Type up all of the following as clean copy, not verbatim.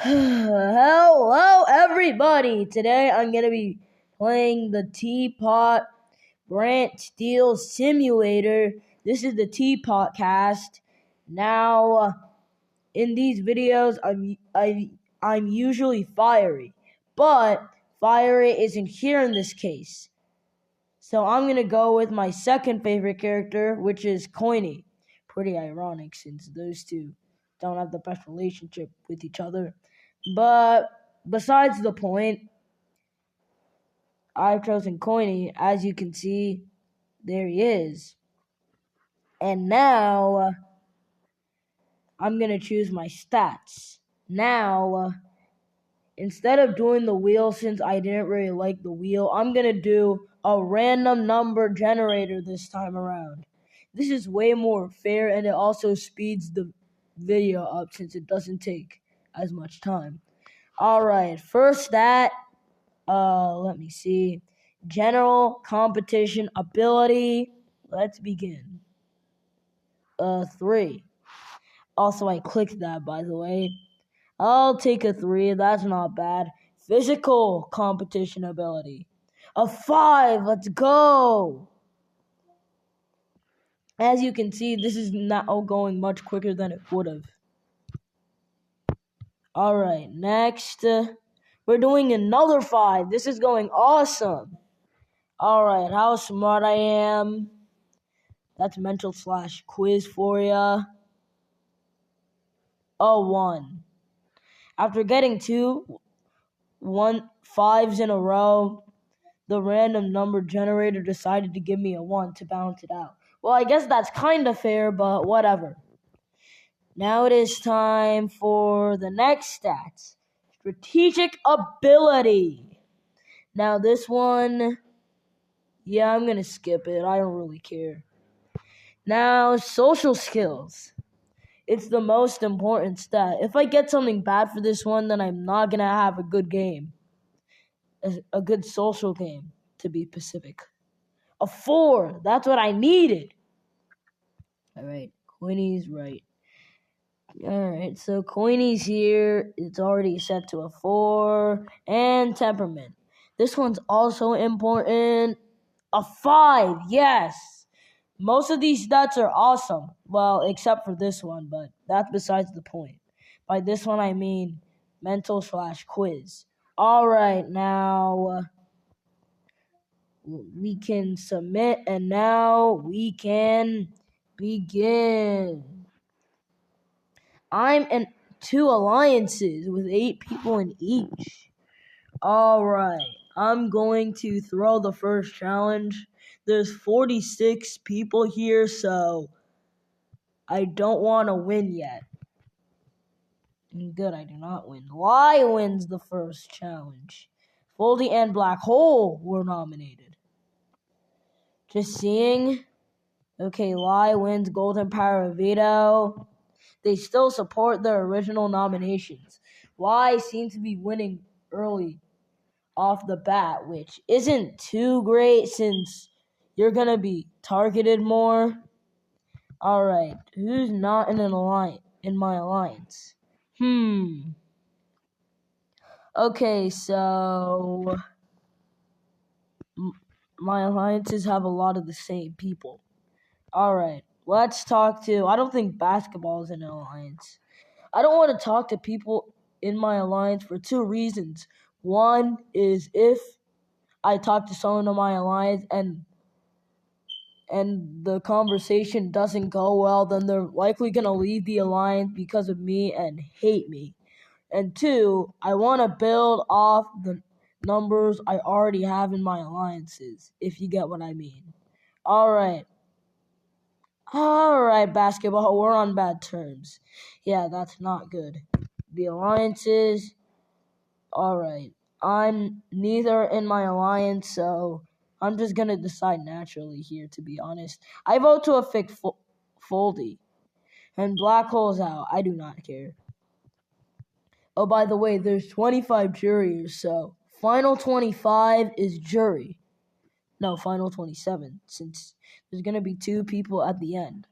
Hello, everybody. Today I'm going to be playing the TPOT Branch Steel Simulator. This is the TPOT cast. Now, in these videos, I'm usually fiery, but fiery isn't here in this case. So I'm going to go with my second favorite character, which is Coiny. Pretty ironic since those two don't have the best relationship with each other. But besides the point, I've chosen Coiny. As you can see, there he is. And now, I'm going to choose my stats. Now, instead of doing the wheel, since I didn't really like the wheel, I'm going to do a random number generator this time around. This is way more fair, and it also speeds the video up since it doesn't take as much time. All right, first stat, let me see. General competition ability. Let's begin. 3. Also, I clicked that, by the way. I'll take a 3. That's not bad. Physical competition ability. A 5. Let's go. As you can see, this is not going much quicker than it would have. All right, next. We're doing another 5. This is going awesome. All right, how smart I am. That's mental/quiz for ya. 1. After getting 5s in a row, the random number generator decided to give me a 1 to balance it out. Well, I guess that's kind of fair, but whatever. Now it is time for the next stats. Strategic ability. Now this one, yeah, I'm going to skip it. I don't really care. Now, social skills. It's the most important stat. If I get something bad for this one, then I'm not going to have a good game. A good social game, to be specific. A 4. That's what I needed. All right. Coiny's right. All right. So Coiny's here. It's already set to a 4. And temperament. This one's also important. A 5. Yes. Most of these stats are awesome. Well, except for this one, but that's besides the point. By this one, I mean mental/quiz. All right, now we can submit, and now we can begin. I'm in 2 alliances with 8 people in each. All right, I'm going to throw the first challenge. There's 46 people here, so I don't want to win yet. Good, I do not win. Lie wins the first challenge. Foldy and Black Hole were nominated. Just seeing. Okay, Lie wins Golden Power Veto. They still support their original nominations. Lie seems to be winning early off the bat, which isn't too great since you're going to be targeted more. All right, who's not in my alliance? Okay, so my alliances have a lot of the same people. All right, let's talk to. I don't think basketball is an alliance. I don't want to talk to people in my alliance for 2 reasons. One is if I talk to someone in my alliance and the conversation doesn't go well, then they're likely going to leave the alliance because of me and hate me. And 2, I want to build off the numbers I already have in my alliances, if you get what I mean. All right, basketball, we're on bad terms. Yeah, that's not good. The alliances, all right. I'm neither in my alliance, so I'm just going to decide naturally here, to be honest. I vote to affect Foldy. And Black Hole's out. I do not care. Oh, by the way, there's 25 jurors, so final 25 is jury. No, final 27, since there's going to be 2 people at the end.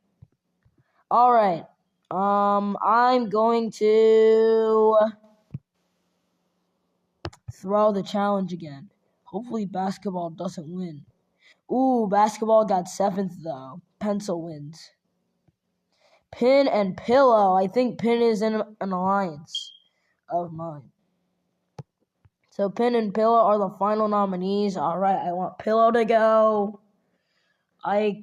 All right. I'm going to throw the challenge again. Hopefully basketball doesn't win. Ooh, basketball got 7th though. Pencil wins. Pin and Pillow. I think Pin is in an alliance of mine. So Pin and Pillow are the final nominees. Alright, I want Pillow to go. I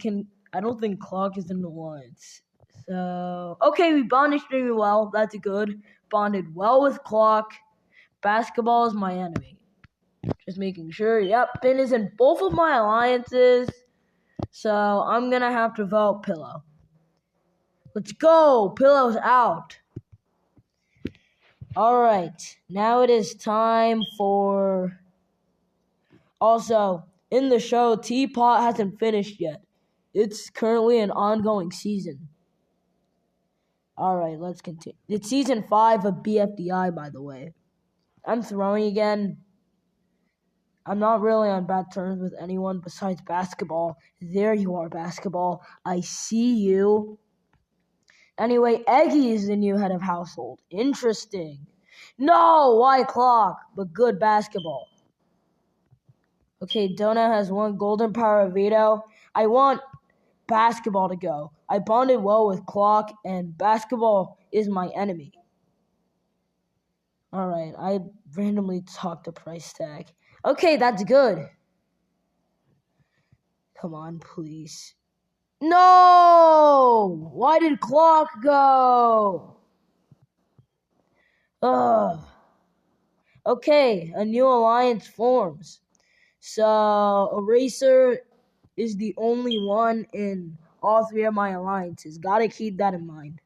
don't think Clock is in the alliance. So okay, we bonded extremely well. That's good. Bonded well with Clock. Basketball is my enemy. Just making sure. Yep, Pin is in both of my alliances. So I'm gonna have to vote Pillow. Let's go! Pillow's out. Alright, now it is time for... Also, in the show, TPOT hasn't finished yet. It's currently an ongoing season. Alright, let's continue. It's season 5 of BFDI, by the way. I'm throwing again. I'm not really on bad terms with anyone besides basketball. There you are, basketball. I see you. Anyway, Eggy is the new head of household. Interesting. No, why Clock? But good basketball. Okay, Donut has 1 golden power veto. I want basketball to go. I bonded well with Clock, and basketball is my enemy. Alright, I randomly talked to Price Tag. Okay, that's good. Come on, please. No! Why did Clock go? Ugh. Okay, a new alliance forms. So, Eraser is the only one in all 3 of my alliances. Gotta keep that in mind.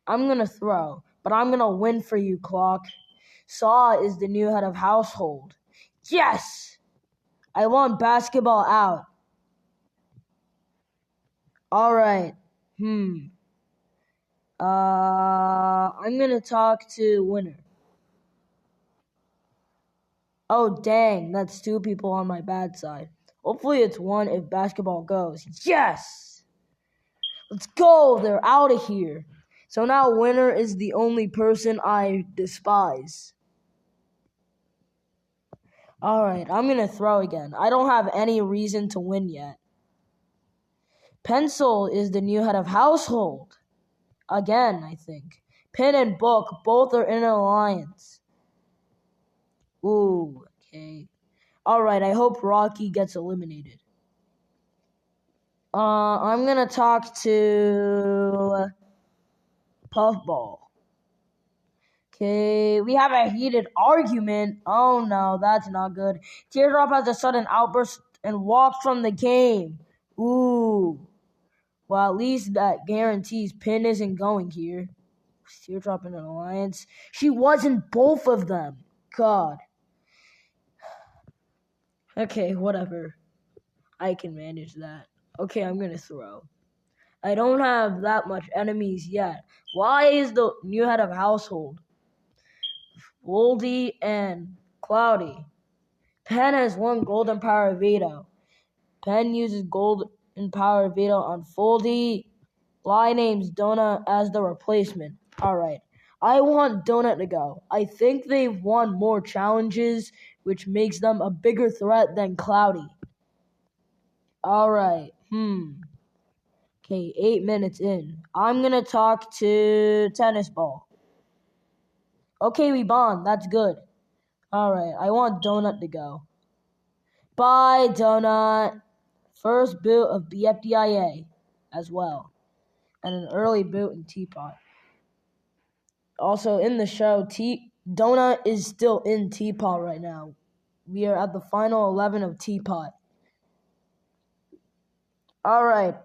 I'm gonna throw, but I'm gonna win for you, Clock. Saw is the new head of household. Yes! I want basketball out. Alright. I'm gonna talk to winner. Oh, dang, that's 2 people on my bad side. Hopefully it's 1 if basketball goes. Yes! Let's go! They're out of here. So now winner is the only person I despise. Alright, I'm gonna throw again. I don't have any reason to win yet. Pencil is the new head of household. Again, I think. Pen and Book, both are in an alliance. Ooh, okay. Alright, I hope Rocky gets eliminated. I'm gonna talk to Puffball. Okay, we have a heated argument. Oh no, that's not good. Teardrop has a sudden outburst and walks from the game. Ooh. Well, at least that guarantees Pin isn't going here. Teardrop in an alliance. She was in both of them. God. Okay, whatever. I can manage that. Okay, I'm gonna throw. I don't have that much enemies yet. Why is the new head of household? Voldy and Cloudy. Pen has 1 golden power veto. Pen uses golden power veto on Foldy. Lie names Donut as the replacement. Alright. I want Donut to go. I think they've won more challenges, which makes them a bigger threat than Cloudy. Alright. Okay, 8 minutes in. I'm gonna talk to Tennis Ball. Okay, we bond. That's good. Alright, I want Donut to go. Bye, Donut. First boot of BFDIA as well. And an early boot in TPOT. Also, in the show, Donut is still in TPOT right now. We are at the final 11 of TPOT. Alright.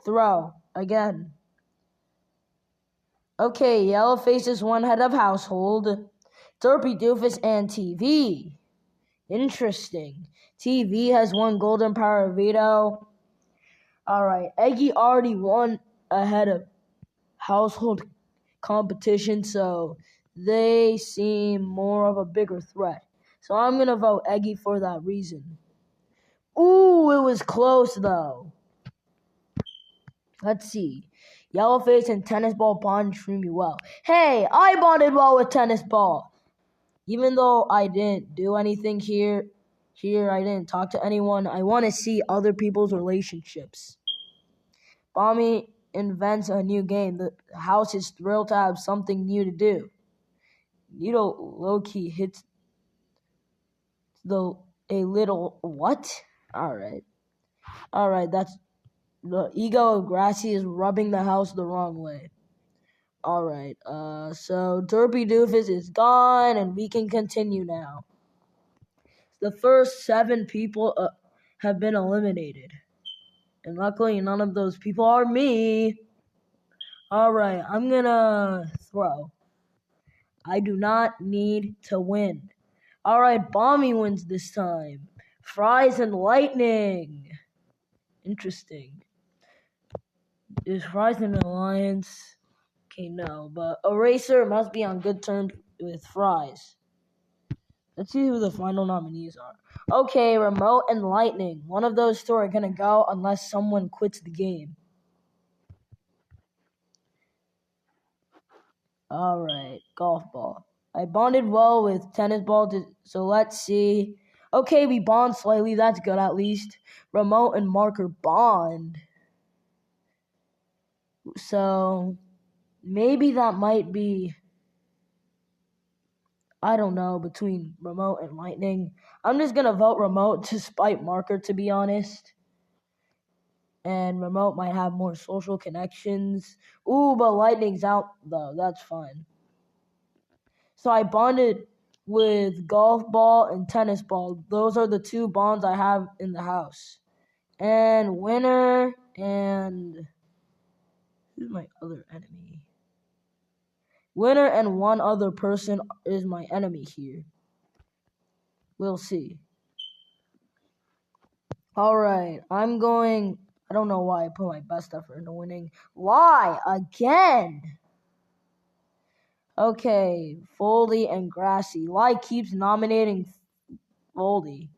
Throw. Again. Okay, Yellowface is 1 head of household. Derpy Doofus and TV. Interesting. TV has 1 golden power veto. Alright, Eggy already won a head of household competition, so they seem more of a bigger threat. So I'm going to vote Eggy for that reason. Ooh, it was close, though. Let's see. Yellowface and Tennis Ball bond extremely well. Hey, I bonded well with Tennis Ball. Even though I didn't do anything here I didn't talk to anyone. I want to see other people's relationships. Bommy invents a new game. The house is thrilled to have something new to do. Needle low-key hits the a little what? Alright. Alright, that's the ego of Grassy is rubbing the house the wrong way. Alright, so Derpy Doofus is gone and we can continue now. The first 7 people have been eliminated. And luckily none of those people are me. Alright, I'm gonna throw. I do not need to win. Alright, Bommy wins this time. Fries and Lightning. Interesting. Is Fries an alliance? Okay, no, but Eraser must be on good terms with Fries. Let's see who the final nominees are. Okay, Remote and Lightning. One of those two are gonna go unless someone quits the game. Alright, Golf Ball. I bonded well with Tennis Ball, so let's see. Okay, we bond slightly. That's good at least. Remote and Marker bond. So maybe that might be, I don't know, between Remote and Lightning. I'm just going to vote Remote to spite Marker, to be honest. And Remote might have more social connections. Ooh, but Lightning's out, though. That's fine. So I bonded with Golf Ball and Tennis Ball. Those are the 2 bonds I have in the house. And Winner and... who's my other enemy? Winner and one other person is my enemy here. We'll see. Alright, I don't know why I put my best effort into winning. Lie again! Okay, Foldy and Grassy. Lie keeps nominating Foldy.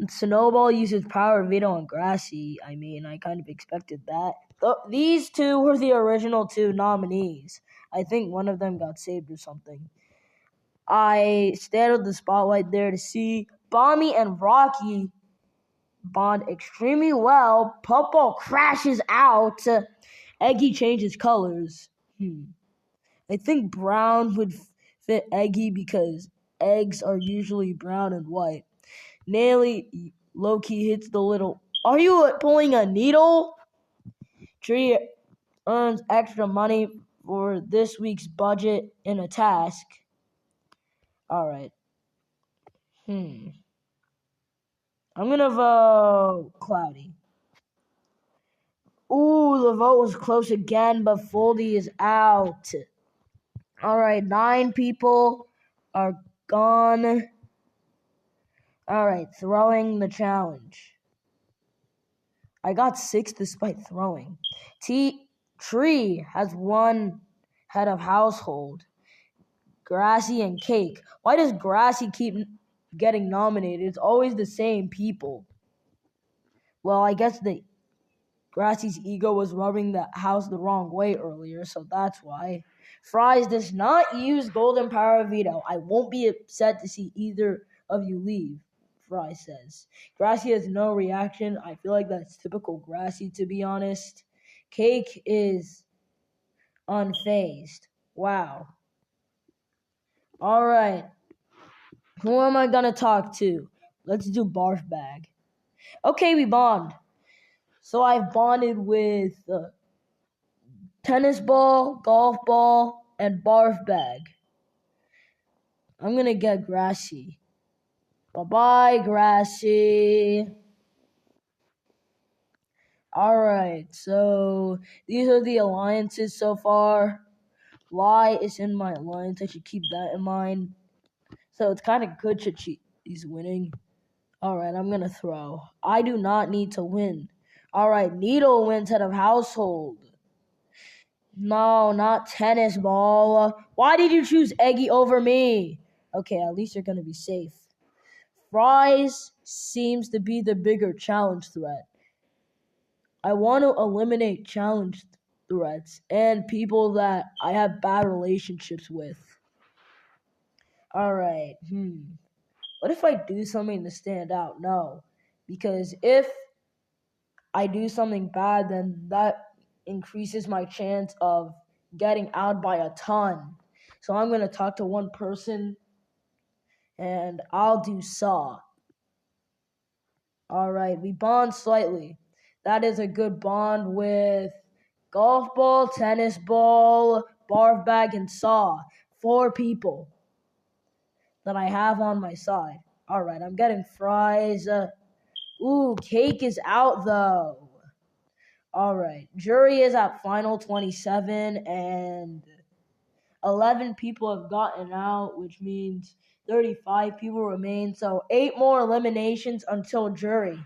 Snowball uses power veto on Grassy. I mean, I kind of expected that. These 2 were the original 2 nominees. I think one of them got saved or something. I stared at the spotlight there to see Bommy and Rocky bond extremely well. Puffball crashes out. Eggy changes colors. I think brown would fit Eggy because eggs are usually brown and white. Naily low-key hits the little... Are you pulling a needle? Tree earns extra money for this week's budget in a task. Alright. I'm gonna vote Cloudy. Ooh, the vote was close again, but Foldy is out. Alright, 9 people are gone. Alright, throwing the challenge. I got 6 despite throwing. Tree has 1 head of household. Grassy and Cake. Why does Grassy keep getting nominated? It's always the same people. Well, I guess Grassy's ego was rubbing the house the wrong way earlier, so that's why. Fries does not use Golden Power Veto. I won't be upset to see either of you leave, Fries says. Grassy has no reaction. I feel like that's typical Grassy, to be honest. Cake is unfazed. Wow. All right. Who am I going to talk to? Let's do Barf Bag. Okay, we bond. So I've bonded with Tennis Ball, Golf Ball, and Barf Bag. I'm going to get Grassy. Bye-bye, Grassy. All right, so these are the alliances so far. Lie is in my alliance. I should keep that in mind. So it's kind of good he's winning. All right, I'm going to throw. I do not need to win. All right, Needle wins head of household. No, not Tennis Ball. Why did you choose Eggy over me? Okay, at least you're going to be safe. Fries seems to be the bigger challenge threat. I want to eliminate challenge threats and people that I have bad relationships with. Alright, What if I do something to stand out? No. Because if I do something bad, then that increases my chance of getting out by a ton. So I'm going to talk to one person and I'll do Saw. Alright, we bond slightly. That is a good bond with golf ball, tennis ball, barf bag, and Saw. 4 people that I have on my side. Alright, I'm getting fries. Ooh, cake is out though. Alright, jury is at final 27 and 11 people have gotten out, which means 35 people remain. So 8 more eliminations until jury.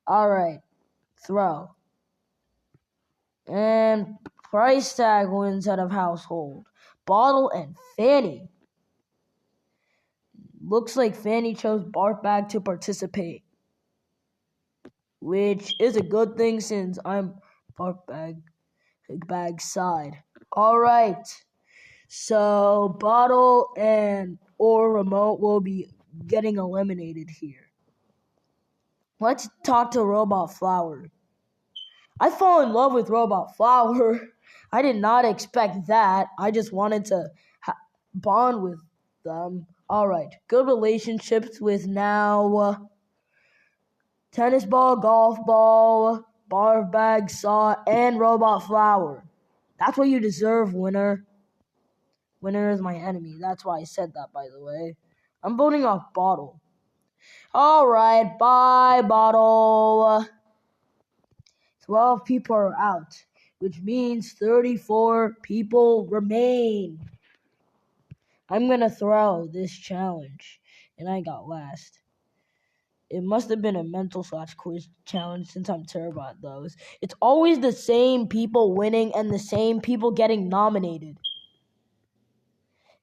Alright, throw. And price tag wins out of household. Bottle and Fanny. Looks like Fanny chose barf bag to participate, which is a good thing since I'm barf bag side. All right, so bottle and or remote will be getting eliminated here. Let's talk to Robot Flower. I fall in love with Robot Flower. I did not expect that. I just wanted to bond with them. All right, good relationships with now tennis ball, golf ball, barf bag, Saw, and Robot Flower. That's what you deserve, winner. Winner is my enemy. That's why I said that, by the way. I'm voting off Bottle. All right, bye, Bottle. 12 people are out, which means 34 people remain. I'm going to throw this challenge, and I got last. It must have been a mental/quiz challenge since I'm terrible at those. It's always the same people winning and the same people getting nominated.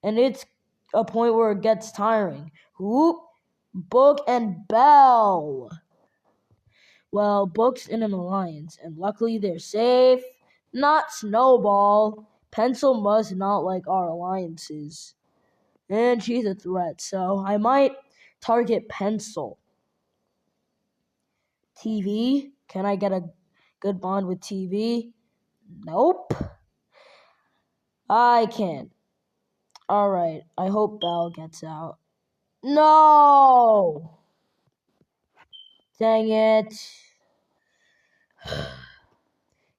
And it's a point where it gets tiring. Whoop, Book and Bell. Well, Book's in an alliance, and luckily they're safe. Not Snowball. Pencil must not like our alliances. And she's a threat, so I might target Pencil. TV? Can I get a good bond with TV? Nope. I can't. Alright, I hope Bell gets out. No! Dang it.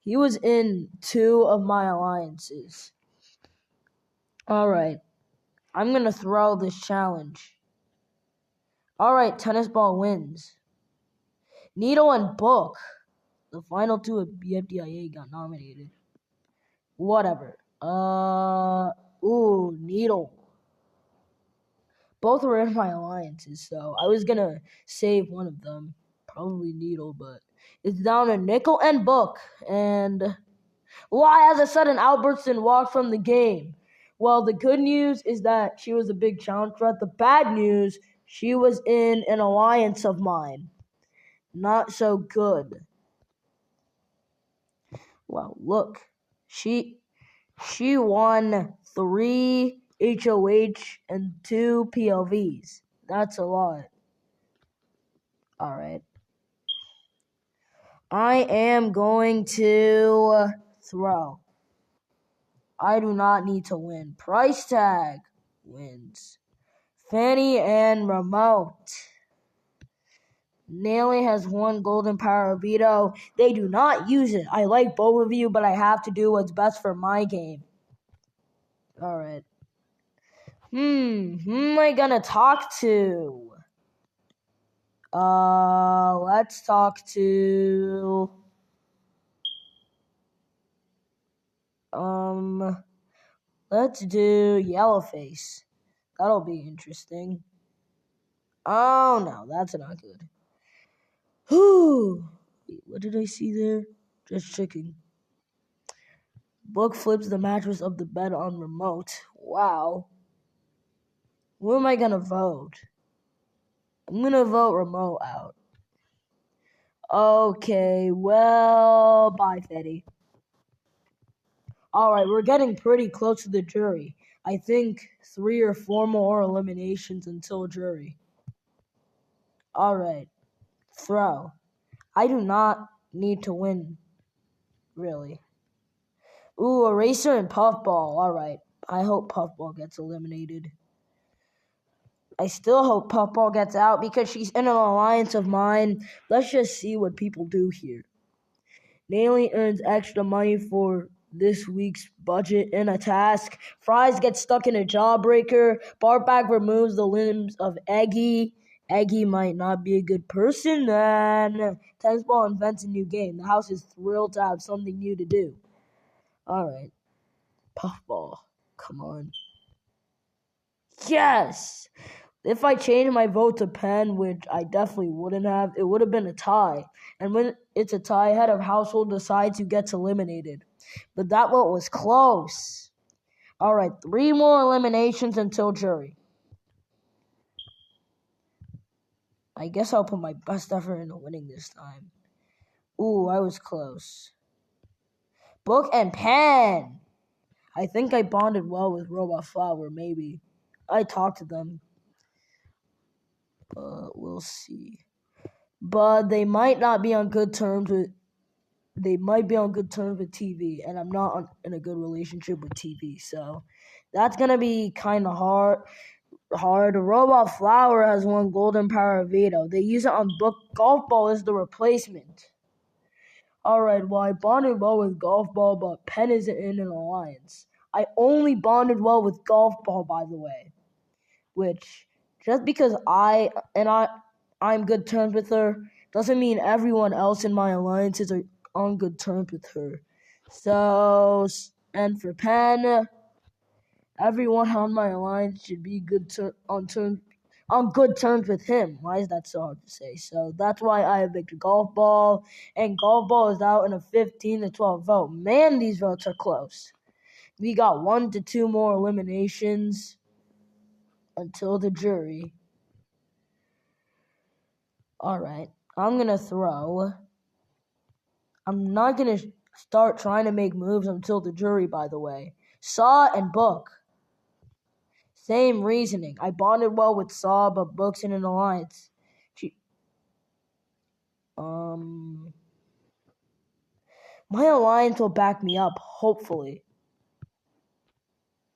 He was in 2 of my alliances. Alright, I'm gonna throw this challenge. Alright, tennis ball wins. Needle and Book. The final 2 of BFDIA got nominated. Whatever. Needle. Both were in my alliances, so I was gonna save one of them. Probably Needle, but it's down to Nickel and Book. And why has a sudden outburst and walked from the game? Well, the good news is that she was a big challenge threat. The bad news, she was in an alliance of mine. Not so good. Well, look. She won 3 HOH and 2 PLVs. That's a lot. All right. I am going to throw. I do not need to win. Price tag wins. Fanny and Remote. Nailing has 1 golden power veto. They do not use it. I like both of you, but I have to do what's best for my game. All right. Who am I gonna talk to? Let's talk to let's do Yellowface. That'll be interesting. Oh no, that's not good. Whew. Wait, what did I see there? Just checking. Book flips the mattress of the bed on Remote. Wow. Who am I gonna vote? I'm gonna vote Remote out. Okay, well, bye, Fetty. Alright, we're getting pretty close to the jury. I think 3 or 4 more eliminations until jury. All right, throw. I do not need to win, really. Ooh, eraser and puffball. All right. I hope puffball gets eliminated. I still hope puffball gets out because she's in an alliance of mine. Let's just see what people do here. Naily earns extra money for this week's budget in a task. Fries gets stuck in a jawbreaker. Bartbag removes the limbs of Eggy. Eggy might not be a good person then. Tennis Ball invents a new game. The house is thrilled to have something new to do. Alright. Puffball. Come on. Yes! If I changed my vote to pen, which I definitely wouldn't have, it would have been a tie. And when it's a tie, head of household decides who gets eliminated. But that vote was close. All right, 3 more eliminations until jury. I guess I'll put my best effort into winning this time. Ooh, I was close. Book and pen. I think I bonded well with Robot Flower, maybe. I talked to them. But we'll see. But they might not be on good terms with TV, and I'm not in a good relationship with TV, so that's gonna be kind of hard. Robot Flower has one Golden Power Veto. They use it on book. Golf Ball is the replacement. All right, well, I bonded well with Golf Ball, but Pen isn't in an alliance. I only bonded well with Golf Ball, by the way, which just because I'm good terms with her doesn't mean everyone else in my alliances are on good terms with her. So, and for Pen, everyone on my alliance should be on good terms with him. Why is that so hard to say? So that's why I evicted Golf Ball, and Golf Ball is out in a 15-12 vote. Man, these votes are close. We got 1 to 2 more eliminations until the jury. All right, I'm gonna throw. I'm not gonna start trying to make moves until the jury, by the way. Saw and Book. Same reasoning. I bonded well with Saw, but Book's in an alliance. My alliance will back me up, hopefully.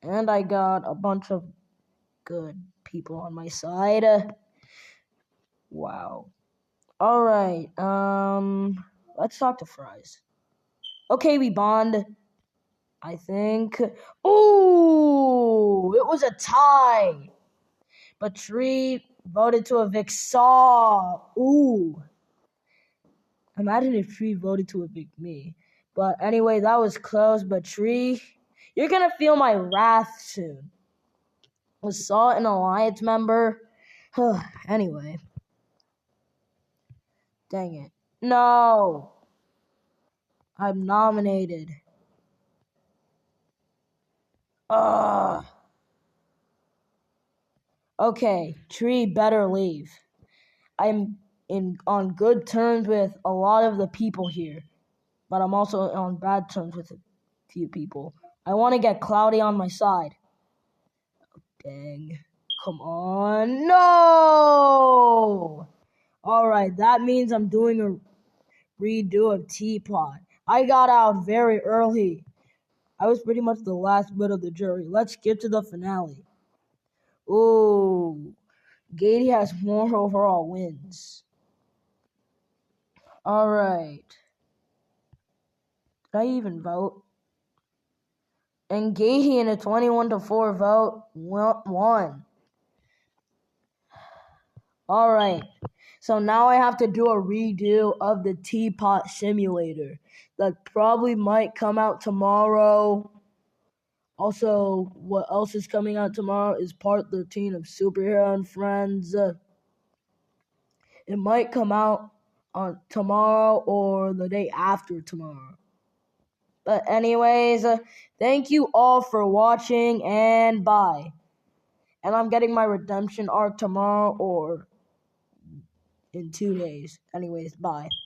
And I got a bunch of good people on my side. Wow. All right. Let's talk to Fries. Okay, we bond. I think. Ooh, it was a tie. But Tree voted to evict Saw. Ooh. Imagine if Tree voted to evict me. But anyway, that was close. But Tree, you're gonna feel my wrath soon. Was Saw an alliance member? Anyway. Dang it. No. I'm nominated. Ugh. Okay, Tree better leave. I'm on good terms with a lot of the people here, but I'm also on bad terms with a few people. I want to get Cloudy on my side. Dang. Come on. No! Alright, that means I'm doing a redo of TPOT. I got out very early. I was pretty much the last bit of the jury. Let's skip to the finale. Ooh. Gady has more overall wins. Alright. Did I even vote? And Gady in a 21-4 vote won. Alright. So now I have to do a redo of the Teapot Simulator. That probably might come out tomorrow. Also, what else is coming out tomorrow is part 13 of Superhero and Friends. It might come out on tomorrow or the day after tomorrow. But anyways, thank you all for watching and bye. And I'm getting my redemption arc tomorrow or in 2 days. Anyways, bye.